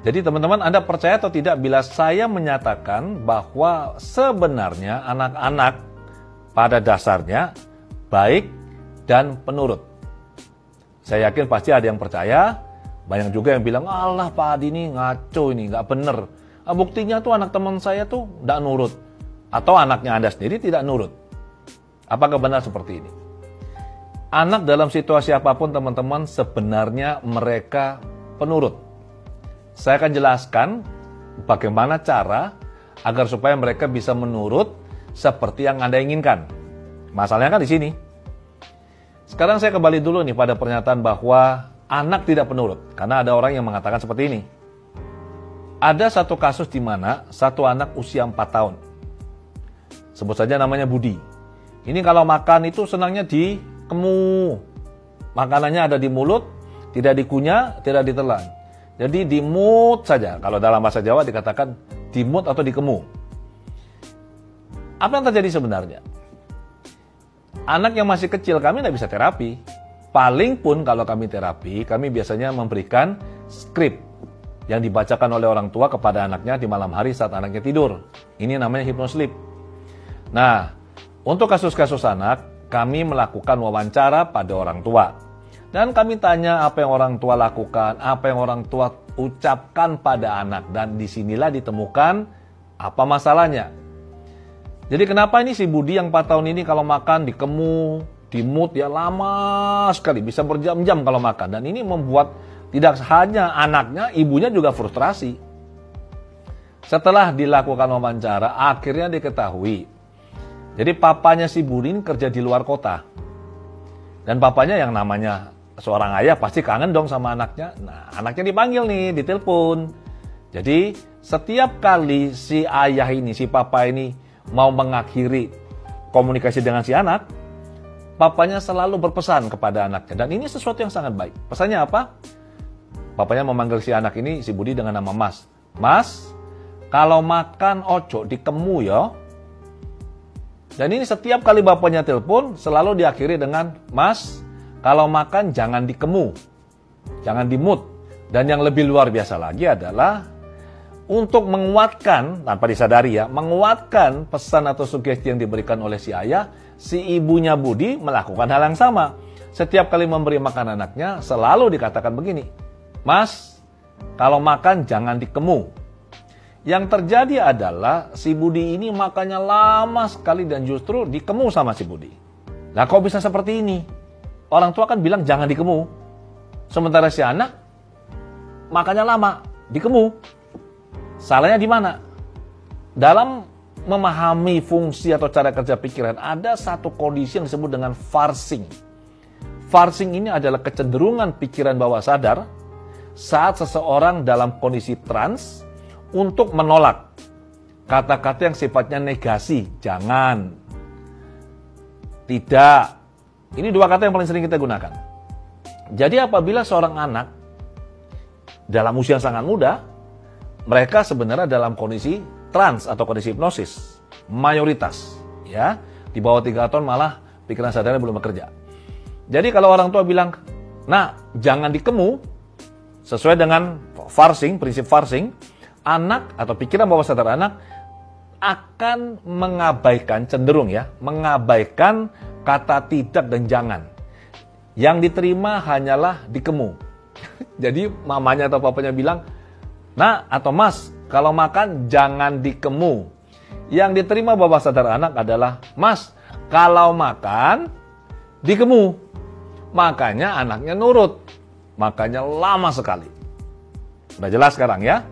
Jadi teman-teman, Anda percaya atau tidak bila saya menyatakan bahwa sebenarnya anak-anak pada dasarnya baik dan penurut. Saya yakin pasti ada yang percaya, banyak juga yang bilang, alah Pak Adi ini ngaco ini, nggak bener. Buktinya tuh anak teman saya tuh nggak nurut. Atau anaknya Anda sendiri tidak nurut. Apakah benar seperti ini? Anak dalam situasi apapun teman-teman sebenarnya mereka penurut. Saya akan jelaskan bagaimana cara agar supaya mereka bisa menurut seperti yang Anda inginkan. Masalahnya kan di sini. Sekarang saya kembali dulu nih pada pernyataan bahwa anak tidak penurut. Karena ada orang yang mengatakan seperti ini. Ada satu kasus di mana satu anak usia 4 tahun. Sebut saja namanya Budi. Ini kalau makan itu senangnya dikemu. Makanannya ada di mulut, tidak dikunyah, tidak ditelan. Jadi dimut saja. Kalau dalam bahasa Jawa dikatakan dimut atau dikemu. Apa yang terjadi sebenarnya? Anak yang masih kecil kami tidak bisa terapi. Paling pun kalau kami terapi, kami biasanya memberikan skrip yang dibacakan oleh orang tua kepada anaknya di malam hari saat anaknya tidur. Ini namanya hypnosleep. Nah, untuk kasus-kasus anak, kami melakukan wawancara pada orang tua. Dan kami tanya apa yang orang tua lakukan, apa yang orang tua ucapkan pada anak. Dan disinilah ditemukan apa masalahnya. Jadi kenapa ini si Budi yang 4 tahun ini kalau makan dikemu, dimut ya lama sekali. Bisa berjam-jam kalau makan. Dan ini membuat tidak hanya anaknya, ibunya juga frustrasi. Setelah dilakukan wawancara, akhirnya diketahui. Jadi papanya si Budi ini kerja di luar kota. Dan papanya yang namanya seorang ayah pasti kangen dong sama anaknya. Nah, anaknya dipanggil nih, ditelepon. Jadi, setiap kali si ayah ini, si papa ini mau mengakhiri komunikasi dengan si anak, papanya selalu berpesan kepada anaknya. Dan ini sesuatu yang sangat baik. Pesannya apa? Papanya memanggil si anak ini, si Budi dengan nama Mas. Mas, kalau makan ojo dikemu ya. Dan ini setiap kali bapaknya telepon, selalu diakhiri dengan Mas, kalau makan jangan dikemu, jangan dimut. Dan yang lebih luar biasa lagi adalah untuk menguatkan, tanpa disadari ya, menguatkan pesan atau sugesti yang diberikan oleh si ayah, si ibunya Budi melakukan hal yang sama. Setiap kali memberi makan anaknya, selalu dikatakan begini, Mas, kalau makan jangan dikemu. Yang terjadi adalah si Budi ini makannya lama sekali dan justru dikemu sama si Budi. Nah, kok bisa seperti ini? Orang tua kan bilang jangan dikemu. Sementara si anak makannya lama, dikemu. Salahnya di mana? Dalam memahami fungsi atau cara kerja pikiran, ada satu kondisi yang disebut dengan farsing. Farsing ini adalah kecenderungan pikiran bawah sadar saat seseorang dalam kondisi trans untuk menolak kata-kata yang sifatnya negasi. Jangan. Tidak. Ini dua kata yang paling sering kita gunakan. Jadi apabila seorang anak dalam usia yang sangat muda, mereka sebenarnya dalam kondisi trans atau kondisi hipnosis. Mayoritas. Ya, di bawah 3 tahun malah pikiran sadarnya belum bekerja. Jadi kalau orang tua bilang, nah jangan dikemu, sesuai dengan farsing, prinsip farsing, anak atau pikiran bawah sadar anak akan mengabaikan, cenderung ya, mengabaikan kata tidak dan jangan. Yang diterima hanyalah dikemu. Jadi mamanya atau papanya bilang, nah atau mas, kalau makan jangan dikemu. Yang diterima bawah sadar anak adalah, mas, kalau makan dikemu. Makanya anaknya nurut. Makanya lama sekali. Udah jelas sekarang ya?